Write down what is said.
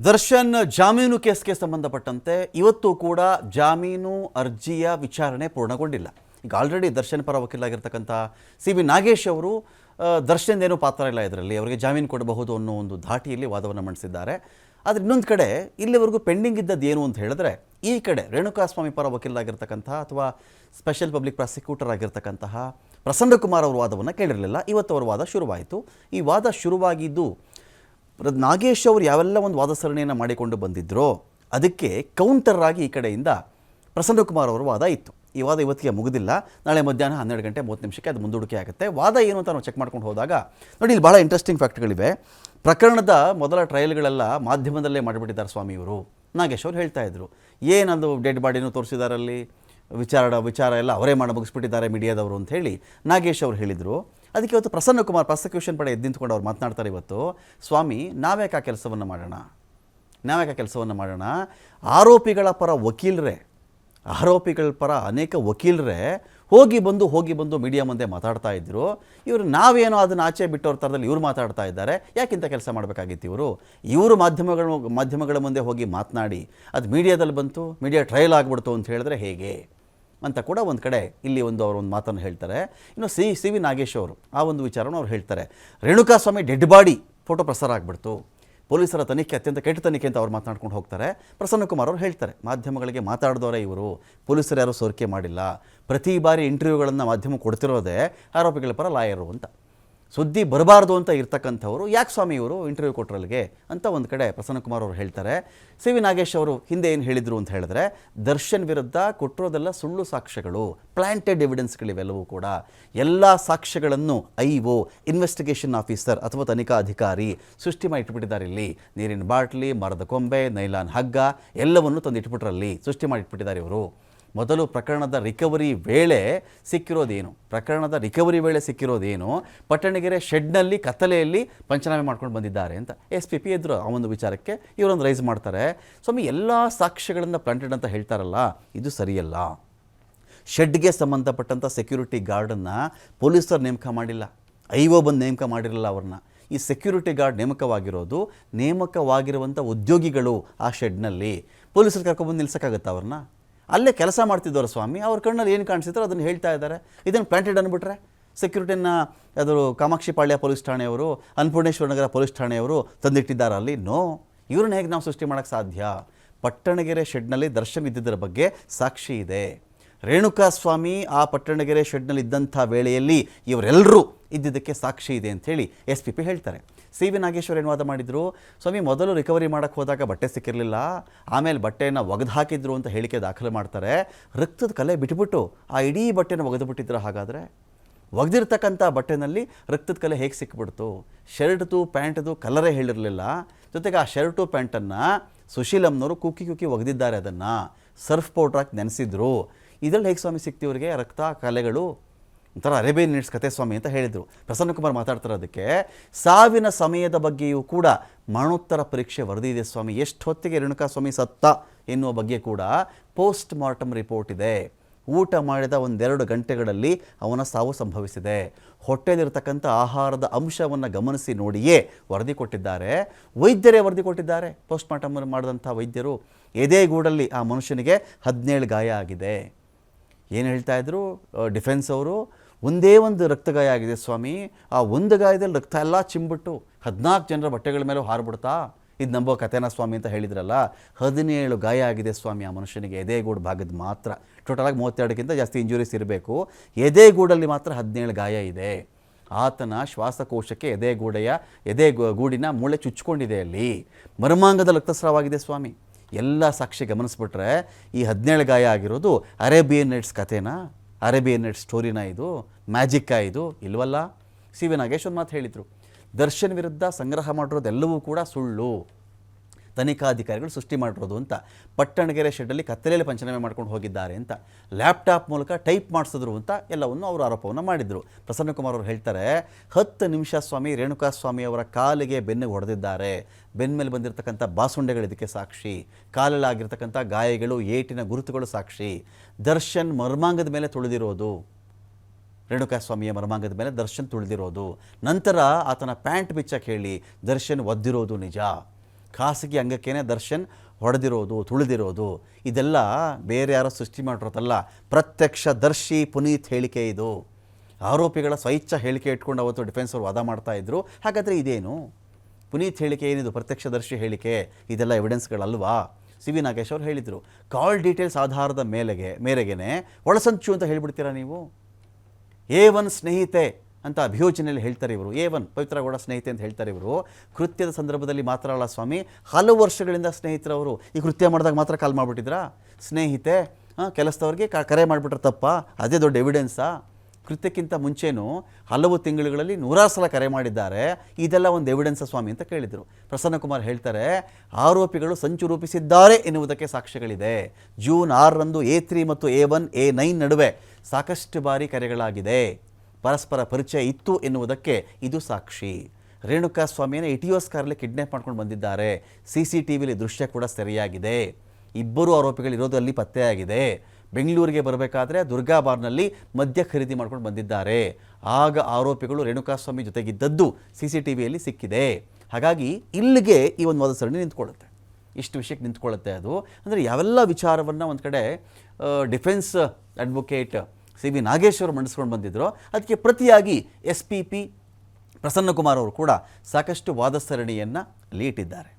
ದರ್ಶನ್ ಜಾಮೀನು ಕೇಸ್ಗೆ ಸಂಬಂಧಪಟ್ಟಂತೆ ಇವತ್ತು ಕೂಡ ಜಾಮೀನು ಅರ್ಜಿಯ ವಿಚಾರಣೆ ಪೂರ್ಣಗೊಂಡಿಲ್ಲ. ಈಗ ಆಲ್ರೆಡಿ ದರ್ಶನ್ ಪರ ವಕೀಲರಾಗಿರ್ತಕ್ಕಂಥ ಸಿ.ವಿ. ನಾಗೇಶ್ ಅವರು ದರ್ಶನ್ ಏನೂ ಪಾತ್ರ ಇಲ್ಲ ಇದರಲ್ಲಿ, ಅವರಿಗೆ ಜಾಮೀನು ಕೊಡಬಹುದು ಅನ್ನೋ ಒಂದು ಧಾಟಿಯಲ್ಲಿ ವಾದವನ್ನು ಮಂಡಿಸಿದ್ದಾರೆ. ಆದರೆ ಇನ್ನೊಂದು ಕಡೆ ಇಲ್ಲಿವರೆಗೂ ಪೆಂಡಿಂಗ್ ಇದ್ದದ್ದು ಏನು ಅಂತ ಹೇಳಿದ್ರೆ, ಈ ಕಡೆ ರೇಣುಕಾಸ್ವಾಮಿ ಪರ ವಕೀಲರಾಗಿರ್ತಕ್ಕಂಥ ಅಥವಾ ಸ್ಪೆಷಲ್ ಪಬ್ಲಿಕ್ ಪ್ರಾಸಿಕ್ಯೂಟರ್ ಆಗಿರ್ತಕ್ಕಂತಹ ಪ್ರಸನ್ನಕುಮಾರ್ ಅವರ ವಾದವನ್ನು ಕೇಳಿರಲಿಲ್ಲ. ಇವತ್ತು ಅವರ ವಾದ ಶುರುವಾಯಿತು. ಈ ವಾದ ಶುರುವಾಗಿದ್ದು ನಾಗೇಶ್ ಅವರು ಯಾವೆಲ್ಲ ಒಂದು ವಾದ ಸರಣಿಯನ್ನು ಮಾಡಿಕೊಂಡು ಬಂದಿದ್ದರೋ ಅದಕ್ಕೆ ಕೌಂಟರ್ ಆಗಿ ಈ ಕಡೆಯಿಂದ ಪ್ರಸನ್ನಕುಮಾರ್ ಅವರ ವಾದ ಇತ್ತು. ಈ ವಾದ ಇವತ್ತಿಗೆ ಮುಗಿದಿಲ್ಲ. ನಾಳೆ ಮಧ್ಯಾಹ್ನ 12:30 ಅದು ಮುಂದೂಡಿಕೆ ಆಗುತ್ತೆ. ವಾದ ಏನು ಅಂತ ನಾವು ಚೆಕ್ ಮಾಡ್ಕೊಂಡು ಹೋದಾಗ ನೋಡಿ, ಇಲ್ಲಿ ಭಾಳ ಇಂಟ್ರೆಸ್ಟಿಂಗ್ ಫ್ಯಾಕ್ಟ್ಗಳಿವೆ. ಪ್ರಕರಣದ ಮೊದಲ ಟ್ರಯಲ್ಗಳೆಲ್ಲ ಮಾಧ್ಯಮದಲ್ಲೇ ಮಾಡಿಬಿಟ್ಟಿದ್ದಾರೆ ಸ್ವಾಮಿ ಇವರು. ನಾಗೇಶ್ ಅವರು ಹೇಳ್ತಾ ಇದ್ರು, ಏನದು ಡೆಡ್ ಬಾಡಿನೂ ತೋರಿಸಿದಾರಲ್ಲಿ, ವಿಚಾರ ಎಲ್ಲ ಅವರೇ ಮಾಡಿ ಮುಗಿಸ್ಬಿಟ್ಟಿದ್ದಾರೆ ಮೀಡಿಯಾದವರು ಅಂತ ಹೇಳಿ ನಾಗೇಶ್ ಅವರು ಹೇಳಿದರು. ಅದಕ್ಕೆ ಇವತ್ತು ಪ್ರಸನ್ನಕುಮಾರ್ ಪ್ರಾಸಿಕ್ಯೂಷನ್ ಪಡೆ ಎದ್ದು ನಿಂತ್ಕೊಂಡು ಅವ್ರು ಮಾತನಾಡ್ತಾರೆ. ಇವತ್ತು ಸ್ವಾಮಿ ನಾವ್ಯಾಕೆ ಆ ಕೆಲಸವನ್ನು ಮಾಡೋಣ, ಆರೋಪಿಗಳ ಪರ ವಕೀಲರೇ, ಆರೋಪಿಗಳ ಪರ ಅನೇಕ ವಕೀಲರೇ ಹೋಗಿ ಬಂದು ಮೀಡಿಯಾ ಮುಂದೆ ಮಾತಾಡ್ತಾ ಇದ್ರು. ಇವರು ನಾವೇನೋ ಅದನ್ನು ಆಚೆ ಬಿಟ್ಟವ್ರ ಥರದಲ್ಲಿ ಇವ್ರು ಮಾತಾಡ್ತಾ ಇದ್ದಾರೆ, ಯಾಕಿಂತ ಕೆಲಸ ಮಾಡಬೇಕಾಗಿತ್ತು ಇವರು ಮಾಧ್ಯಮಗಳ ಮುಂದೆ ಹೋಗಿ ಮಾತನಾಡಿ ಅದು ಮೀಡಿಯಾದಲ್ಲಿ ಬಂತು, ಮೀಡಿಯಾ ಟ್ರಯಲ್ ಆಗಿಬಿಡ್ತು ಅಂತ ಹೇಳಿದ್ರೆ ಹೇಗೆ ಅಂತ ಕೂಡ ಒಂದು ಕಡೆ ಇಲ್ಲಿ ಅವರು ಒಂದು ಮಾತನ್ನು ಹೇಳ್ತಾರೆ. ಇನ್ನು ಸಿ.ವಿ. ನಾಗೇಶ್ ಅವರು ಆ ಒಂದು ವಿಚಾರವನ್ನು ಅವ್ರು ಹೇಳ್ತಾರೆ. ರೇಣುಕಾಸ್ವಾಮಿ ಡೆಡ್ ಬಾಡಿ ಫೋಟೋ ಪ್ರಸಾರ ಆಗಿಬಿಡ್ತು, ಪೊಲೀಸರ ತನಿಖೆ ಅತ್ಯಂತ ಕೆಟ್ಟ ತನಿಖೆ ಅಂತ ಅವ್ರು ಮಾತನಾಡ್ಕೊಂಡು ಹೋಗ್ತಾರೆ. ಪ್ರಸನ್ನಕುಮಾರ್ ಅವರು ಹೇಳ್ತಾರೆ, ಮಾಧ್ಯಮಗಳಿಗೆ ಮಾತಾಡಿದವರೇ ಇವರು, ಪೊಲೀಸರು ಯಾರೂ ಸೋರಿಕೆ ಮಾಡಿಲ್ಲ, ಪ್ರತಿ ಬಾರಿ ಇಂಟರ್ವ್ಯೂಗಳನ್ನು ಮಾಧ್ಯಮ ಕೊಡ್ತಿರೋದೇ ಆರೋಪಿಗಳ ಪರ ಲಾಯರು ಅಂತ. ಸುದ್ದಿ ಬರಬಾರ್ದು ಅಂತ ಇರ್ತಕ್ಕಂಥವ್ರು ಯಾಕೆ ಸ್ವಾಮಿ ಇವರು ಇಂಟರ್ವ್ಯೂ ಕೊಟ್ಟರಲ್ಲಿಗೆ ಅಂತ ಒಂದು ಕಡೆ ಪ್ರಸನ್ನಕುಮಾರ್ ಅವರು ಹೇಳ್ತಾರೆ. ಸಿ.ವಿ. ನಾಗೇಶ್ ಅವರು ಹಿಂದೆ ಏನು ಹೇಳಿದರು ಅಂತ ಹೇಳಿದ್ರೆ, ದರ್ಶನ್ ವಿರುದ್ಧ ಕೊಟ್ಟಿರೋದೆಲ್ಲ ಸುಳ್ಳು ಸಾಕ್ಷ್ಯಗಳು, ಪ್ಲಾಂಟೆಡ್ ಎವಿಡೆನ್ಸ್ಗಳಿವೆಲ್ಲವೂ ಕೂಡ. ಎಲ್ಲ ಸಾಕ್ಷ್ಯಗಳನ್ನು ಐಒ ಇನ್ವೆಸ್ಟಿಗೇಷನ್ ಆಫೀಸರ್ ಅಥವಾ ತನಿಖಾ ಅಧಿಕಾರಿ ಸೃಷ್ಟಿ ಮಾಡಿ ಇಟ್ಬಿಟ್ಟಿದ್ದಾರೆ. ಇಲ್ಲಿ ನೀರಿನ ಬಾಟ್ಲಿ, ಮರದ ಕೊಂಬೆ, ನೈಲಾನ್ ಹಗ್ಗ ಎಲ್ಲವನ್ನು ತಂದು ಇಟ್ಬಿಟ್ರಲ್ಲಿ ಸೃಷ್ಟಿ ಮಾಡಿ ಇಟ್ಬಿಟ್ಟಿದ್ದಾರೆ ಇವರು. ಮೊದಲು ಪ್ರಕರಣದ ರಿಕವರಿ ವೇಳೆ ಸಿಕ್ಕಿರೋದೇನು ಪಟ್ಟಣಗೆರೆ ಶೆಡ್ನಲ್ಲಿ ಕತ್ತಲೆಯಲ್ಲಿ ಪಂಚನಾಮೆ ಮಾಡ್ಕೊಂಡು ಬಂದಿದ್ದಾರೆ ಅಂತ SP ಎದುರು ಆ ಒಂದು ವಿಚಾರಕ್ಕೆ ಇವರೊಂದು ರೈಸ್ ಮಾಡ್ತಾರೆ. ಸ್ವಾಮಿ ಎಲ್ಲ ಸಾಕ್ಷ್ಯಗಳನ್ನು ಪ್ಲಾಂಟೆಡ್ ಅಂತ ಹೇಳ್ತಾರಲ್ಲ, ಇದು ಸರಿಯಲ್ಲ. ಶೆಡ್ಗೆ ಸಂಬಂಧಪಟ್ಟಂಥ ಸೆಕ್ಯೂರಿಟಿ ಗಾರ್ಡನ್ನು ಪೊಲೀಸರು ನೇಮಕ ಮಾಡಿಲ್ಲ, ಐಒ ಬಂದು ನೇಮಕ ಮಾಡಿರಲಿಲ್ಲ ಅವ್ರನ್ನ. ಈ ಸೆಕ್ಯೂರಿಟಿ ಗಾರ್ಡ್ ನೇಮಕವಾಗಿರುವಂಥ ಉದ್ಯೋಗಿಗಳು ಆ ಶೆಡ್ನಲ್ಲಿ ಪೊಲೀಸರು ಕರ್ಕೊಂಡ್ಬಂದು ನಿಲ್ಸೋಕ್ಕಾಗತ್ತೆ ಅವ್ರನ್ನ? ಅಲ್ಲೇ ಕೆಲಸ ಮಾಡ್ತಿದ್ದವರು ಸ್ವಾಮಿ, ಅವ್ರ ಕಣ್ಣಲ್ಲಿ ಏನು ಕಾಣಿಸಿದ್ರು ಅದನ್ನು ಹೇಳ್ತಾ ಇದ್ದಾರೆ. ಇದನ್ನು ಪ್ಲಾಂಟೆಡ್ ಅಂದ್ಬಿಟ್ರೆ ಸೆಕ್ಯೂರಿಟಿನ ಅದು ಕಾಮಾಕ್ಷಿಪಾಳ್ಯ ಪೊಲೀಸ್ ಠಾಣೆಯವರು, ಅನ್ನಪೂರ್ಣೇಶ್ವರ ನಗರ ಪೊಲೀಸ್ ಠಾಣೆಯವರು ತಂದಿಟ್ಟಿದ್ದಾರೆ ಅಲ್ಲಿ. ಇವ್ರನ್ನ ಹೇಗೆ ನಾವು ಸೃಷ್ಟಿ ಮಾಡೋಕ್ಕೆ ಸಾಧ್ಯ? ಪಟ್ಟಣಗೆರೆ ಶೆಡ್ನಲ್ಲಿ ದರ್ಶನ್ ಇದ್ದಿದ್ದರ ಬಗ್ಗೆ ಸಾಕ್ಷಿ ಇದೆ. ರೇಣುಕಾಸ್ವಾಮಿ ಆ ಪಟ್ಟಣಗೆರೆ ಶೆಡ್ನಲ್ಲಿ ಇದ್ದಂಥ ವೇಳೆಯಲ್ಲಿ ಇವರೆಲ್ಲರೂ ಇದ್ದಿದ್ದಕ್ಕೆ ಸಾಕ್ಷಿ ಇದೆ ಅಂಥೇಳಿ SP ಹೇಳ್ತಾರೆ. ಸಿ.ವಿ. ನಾಗೇಶ್ವರ ಏನು ವಾದ ಮಾಡಿದರು, ಸ್ವಾಮಿ ಮೊದಲು ರಿಕವರಿ ಮಾಡೋಕ್ಕೆ ಹೋದಾಗ ಬಟ್ಟೆ ಸಿಕ್ಕಿರಲಿಲ್ಲ, ಆಮೇಲೆ ಬಟ್ಟೆಯನ್ನು ಒಗೆದು ಹಾಕಿದ್ರು ಅಂತ ಹೇಳಿಕೆ ದಾಖಲೆ ಮಾಡ್ತಾರೆ. ರಕ್ತದ ಕಲೆ ಬಿಟ್ಬಿಟ್ಟು ಆ ಇಡೀ ಬಟ್ಟೆನ ಒಗೆದು ಬಿಟ್ಟಿದ್ರು. ಹಾಗಾದರೆ ಒಗೆದಿರ್ತಕ್ಕಂಥ ಬಟ್ಟೆನಲ್ಲಿ ರಕ್ತದ ಕಲೆ ಹೇಗೆ ಸಿಕ್ಬಿಡ್ತು? ಶರ್ಟ್ದು ಪ್ಯಾಂಟ್ದು ಕಲರೇ ಹೇಳಿರಲಿಲ್ಲ. ಜೊತೆಗೆ ಆ ಶರ್ಟು ಪ್ಯಾಂಟನ್ನು ಸುಶೀಲಮ್ನವರು ಕುಕ್ಕಿ ಒಗೆದಿದ್ದಾರೆ, ಅದನ್ನು ಸರ್ಫ್ ಪೌಡ್ರ್ ಹಾಕಿ ನೆನೆಸಿದ್ರು. ಇದರಲ್ಲಿ ಹೇಗೆ ಸ್ವಾಮಿ ಸಿಕ್ತಿವ್ರಿಗೆ ರಕ್ತ ಕಲೆಗಳು? ಒಂಥರ ಅರೇಬಿಯನ್ ನೈಟ್ಸ್ ಕತೆ ಸ್ವಾಮಿ ಅಂತ ಹೇಳಿದರು. ಪ್ರಸನ್ನಕುಮಾರ್ ಮಾತಾಡ್ತಾರೆ. ಅದಕ್ಕೆ ಸಾವಿನ ಸಮಯದ ಬಗ್ಗೆಯೂ ಕೂಡ ಮರಣೋತ್ತರ ಪರೀಕ್ಷೆ ವರದಿ ಇದೆ ಸ್ವಾಮಿ. ಎಷ್ಟು ಹೊತ್ತಿಗೆ ರೇಣುಕಾಸ್ವಾಮಿ ಸತ್ತ ಎನ್ನುವ ಬಗ್ಗೆ ಕೂಡ ಪೋಸ್ಟ್ ಮಾರ್ಟಮ್ ರಿಪೋರ್ಟ್ ಇದೆ. ಊಟ ಮಾಡಿದ 1-2 ಗಂಟೆಗಳಲ್ಲಿ ಅವನ ಸಾವು ಸಂಭವಿಸಿದೆ. ಹೊಟ್ಟೆಲಿರ್ತಕ್ಕಂಥ ಆಹಾರದ ಅಂಶವನ್ನು ಗಮನಿಸಿ ನೋಡಿಯೇ ವರದಿ ಕೊಟ್ಟಿದ್ದಾರೆ. ವೈದ್ಯರೇ ವರದಿ ಕೊಟ್ಟಿದ್ದಾರೆ. ಪೋಸ್ಟ್ ಮಾರ್ಟಮ್ ಮಾಡಿದಂಥ ವೈದ್ಯರು ಎದೆಗೂಡಲ್ಲಿ ಆ ಮನುಷ್ಯನಿಗೆ 17 ಗಾಯ ಆಗಿದೆ. ಏನು ಹೇಳ್ತಾ ಇದ್ರು ಡಿಫೆನ್ಸ್ ಅವರು? ಒಂದೇ ಒಂದು ರಕ್ತಗಾಯ ಆಗಿದೆ ಸ್ವಾಮಿ, ಆ ಒಂದು ಗಾಯದಲ್ಲಿ ರಕ್ತ ಎಲ್ಲ ಚಿಂಬಿಟ್ಟು 14 ಜನರ ಬಟ್ಟೆಗಳ ಮೇಲೆ ಹಾರ್ಬಿಡ್ತಾ, ಇದು ನಂಬೋ ಕಥೆನಾ ಸ್ವಾಮಿ ಅಂತ ಹೇಳಿದ್ರಲ್ಲ. 17 ಗಾಯ ಆಗಿದೆ ಸ್ವಾಮಿ ಆ ಮನುಷ್ಯನಿಗೆ, ಎದೆಗೂಡು ಭಾಗದ ಮಾತ್ರ. ಟೋಟಲಾಗಿ 32ಕ್ಕಿಂತ ಜಾಸ್ತಿ ಇಂಜುರೀಸ್ ಇರಬೇಕು, ಎದೆಗೂಡಲ್ಲಿ ಮಾತ್ರ 17 ಗಾಯ ಇದೆ. ಆತನ ಶ್ವಾಸಕೋಶಕ್ಕೆ ಎದೆಗೂಡಿನ ಮೂಳೆ ಚುಚ್ಕೊಂಡಿದೆ, ಅಲ್ಲಿ ಮರ್ಮಾಂಗದ ರಕ್ತಸ್ರಾವಾಗಿದೆ ಸ್ವಾಮಿ. ಎಲ್ಲ ಸಾಕ್ಷಿ ಗಮನಿಸ್ಬಿಟ್ರೆ ಈ 17 ಗಾಯ ಆಗಿರೋದು ಅರೇಬಿಯನ್ ನೈಟ್ಸ್ ಕಥೆನಾ, ಅರೇಬಿಯನ್ ನೈಟ್ಸ್ ಸ್ಟೋರಿನಾ, ಇದು ಮ್ಯಾಜಿಕ್ಕಾ? ಇದು ಇಲ್ವಲ್ಲ. ಸಿ.ವಿ. ನಾಗೇಶ್ ಒಂದು ಮಾತು ಹೇಳಿದರು, ದರ್ಶನ್ ವಿರುದ್ಧ ಸಂಗ್ರಹ ಮಾಡಿರೋದೆಲ್ಲವೂ ಕೂಡ ಸುಳ್ಳು, ತನಿಖಾಧಿಕಾರಿಗಳು ಸೃಷ್ಟಿ ಮಾಡಿರೋದು ಅಂತ. ಪಟ್ಟಣಗೆರೆ ಶೆಡ್ಡಲ್ಲಿ ಕತ್ತಲೆಯಲ್ಲಿ ಪಂಚನಾಮೆ ಮಾಡ್ಕೊಂಡು ಹೋಗಿದ್ದಾರೆ ಅಂತ, ಲ್ಯಾಪ್ಟಾಪ್ ಮೂಲಕ ಟೈಪ್ ಮಾಡಿಸಿದ್ರು ಅಂತ ಎಲ್ಲವನ್ನು ಅವರು ಆರೋಪವನ್ನು ಮಾಡಿದರು. ಪ್ರಸನ್ನಕುಮಾರ್ ಅವರು ಹೇಳ್ತಾರೆ, 10 ನಿಮಿಷ ಸ್ವಾಮಿ ರೇಣುಕಾಸ್ವಾಮಿ ಅವರ ಕಾಲಿಗೆ ಬೆನ್ನಿಗೆ ಹೊಡೆದಿದ್ದಾರೆ. ಬೆನ್ನ ಮೇಲೆ ಬಂದಿರತಕ್ಕಂಥ ಬಾಸುಂಡೆಗಳು ಇದಕ್ಕೆ ಸಾಕ್ಷಿ, ಕಾಲಲ್ಲಾಗಿರ್ತಕ್ಕಂಥ ಗಾಯಗಳು, ಏಟಿನ ಗುರುತುಗಳು ಸಾಕ್ಷಿ. ದರ್ಶನ್ ಮರ್ಮಾಂಗದ ಮೇಲೆ ತುಳಿದಿರೋದು, ರೇಣುಕಾಸ್ವಾಮಿಯ ಮರ್ಮಾಂಗದ ಮೇಲೆ ದರ್ಶನ್ ತುಳಿದಿರೋದು. ನಂತರ ಆತನ ಪ್ಯಾಂಟ್ ಬಿಚ್ಚಕ್ಕೆ ಹೇಳಿ ದರ್ಶನ್ ಒದ್ದಿರೋದು ನಿಜ. ಖಾಸಗಿ ಅಂಗಕ್ಕೇನೆ ದರ್ಶನ್ ಹೊಡೆದಿರೋದು, ತುಳಿದಿರೋದು ಇದೆಲ್ಲ ಬೇರೆ ಯಾರೋ ಸೃಷ್ಟಿ ಮಾಡಿರೋದಲ್ಲ, ಪ್ರತ್ಯಕ್ಷದರ್ಶಿ ಪುನೀತ್ ಹೇಳಿಕೆ ಇದು. ಆರೋಪಿಗಳ ಸ್ವಇಚ್ಛ ಹೇಳಿಕೆ ಇಟ್ಕೊಂಡು ಅವತ್ತು ಡಿಫೆನ್ಸ್ ಅವರು ವಾದ ಮಾಡ್ತಾಯಿದ್ರು. ಹಾಗಾದರೆ ಇದೇನು ಪುನೀತ್ ಹೇಳಿಕೆ ಏನಿದು? ಪ್ರತ್ಯಕ್ಷದರ್ಶಿ ಹೇಳಿಕೆ, ಇದೆಲ್ಲ ಎವಿಡೆನ್ಸ್ಗಳಲ್ವಾ? ಸಿ ವಿ ನಾಗೇಶ್ ಅವರು ಹೇಳಿದರು, ಕಾಲ್ ಡೀಟೇಲ್ಸ್ ಆಧಾರದ ಮೇರೆಗೆ ಒಳಸಂಚು ಅಂತ ಹೇಳಿಬಿಡ್ತೀರಾ ನೀವು? A1 ಸ್ನೇಹಿತೆ ಅಂತ ಅಭಿಯೋಚನೆಯಲ್ಲಿ ಹೇಳ್ತಾರೆ ಇವರು. A1 ಪವಿತ್ರಗೌಡ ಸ್ನೇಹಿತೆ ಅಂತ ಹೇಳ್ತಾರೆ ಇವರು. ಕೃತ್ಯದ ಸಂದರ್ಭದಲ್ಲಿ ಮಾತ್ರ ಅಲ್ಲ ಸ್ವಾಮಿ, ಹಲವು ವರ್ಷಗಳಿಂದ ಸ್ನೇಹಿತರವರು. ಈ ಕೃತ್ಯ ಮಾಡಿದಾಗ ಮಾತ್ರ ಕಾಲ್ ಮಾಡಿಬಿಟ್ಟಿದ್ರಾ ಸ್ನೇಹಿತೆ? ಕೆಲಸದವ್ರಿಗೆ ಕರೆ ಮಾಡಿಬಿಟ್ರೆ ತಪ್ಪ? ಅದೇ ದೊಡ್ಡ ಎವಿಡೆನ್ಸಾ? ಕೃತ್ಯಕ್ಕಿಂತ ಮುಂಚೆನೂ ಹಲವು ತಿಂಗಳುಗಳಲ್ಲಿ 100 ಸಲ ಕರೆ ಮಾಡಿದ್ದಾರೆ. ಇದೆಲ್ಲ ಒಂದು ಎವಿಡೆನ್ಸ ಸ್ವಾಮಿ ಅಂತ ಕೇಳಿದರು. ಪ್ರಸನ್ನಕುಮಾರ್ ಹೇಳ್ತಾರೆ, ಆರೋಪಿಗಳು ಸಂಚು ರೂಪಿಸಿದ್ದಾರೆ ಎನ್ನುವುದಕ್ಕೆ ಸಾಕ್ಷ್ಯಗಳಿದೆ. ಜೂನ್ 6ರಂದು A3 ಮತ್ತು A1 A9 ನಡುವೆ ಸಾಕಷ್ಟು ಬಾರಿ ಕರೆಗಳಾಗಿದೆ. ಪರಸ್ಪರ ಪರಿಚಯ ಇತ್ತು ಎನ್ನುವುದಕ್ಕೆ ಇದು ಸಾಕ್ಷಿ. ರೇಣುಕಾ ಸ್ವಾಮಿಯನ್ನು ಇಟಿಯೋಸ್ ಕಾರಲ್ಲಿ ಕಿಡ್ನ್ಯಾಪ್ ಮಾಡ್ಕೊಂಡು ಬಂದಿದ್ದಾರೆ. CCTVಲಿ ದೃಶ್ಯ ಕೂಡ ಸೆರೆಯಾಗಿದೆ. ಇಬ್ಬರು ಆರೋಪಿಗಳು ಇರೋದು ಅಲ್ಲಿ ಪತ್ತೆಯಾಗಿದೆ. ಬೆಂಗಳೂರಿಗೆ ಬರಬೇಕಾದ್ರೆ ದುರ್ಗಾ ಬಾರ್ನಲ್ಲಿ ಮದ್ಯ ಖರೀದಿ ಮಾಡ್ಕೊಂಡು ಬಂದಿದ್ದಾರೆ. ಆಗ ಆರೋಪಿಗಳು ರೇಣುಕಾಸ್ವಾಮಿ ಜೊತೆಗಿದ್ದದ್ದು CCTVಯಲ್ಲಿ ಸಿಕ್ಕಿದೆ. ಹಾಗಾಗಿ ಇಲ್ಲಿಗೆ ಈ ಒಂದು ವಾದ ಸರಣಿ ನಿಂತ್ಕೊಳ್ಳುತ್ತೆ. ಇಷ್ಟು ವಿಷಯಕ್ಕೆ ನಿಂತ್ಕೊಳ್ಳುತ್ತೆ ಅದು. ಅಂದರೆ ಯಾವೆಲ್ಲ ವಿಚಾರವನ್ನು ಒಂದು ಕಡೆ defence advocate C V Nagesh ಅವರು ಮಂಡಿಸ್ಕೊಂಡು ಬಂದಿದ್ರು, ಅದಕ್ಕೆ ಪ್ರತಿಯಾಗಿ SP ಪ್ರಸನ್ನಕುಮಾರ್ ಅವರು ಕೂಡ ಸಾಕಷ್ಟು ವಾದ ಸರಣಿಯನ್ನು ಅಲ್ಲಿ ಇಟ್ಟಿದ್ದಾರೆ.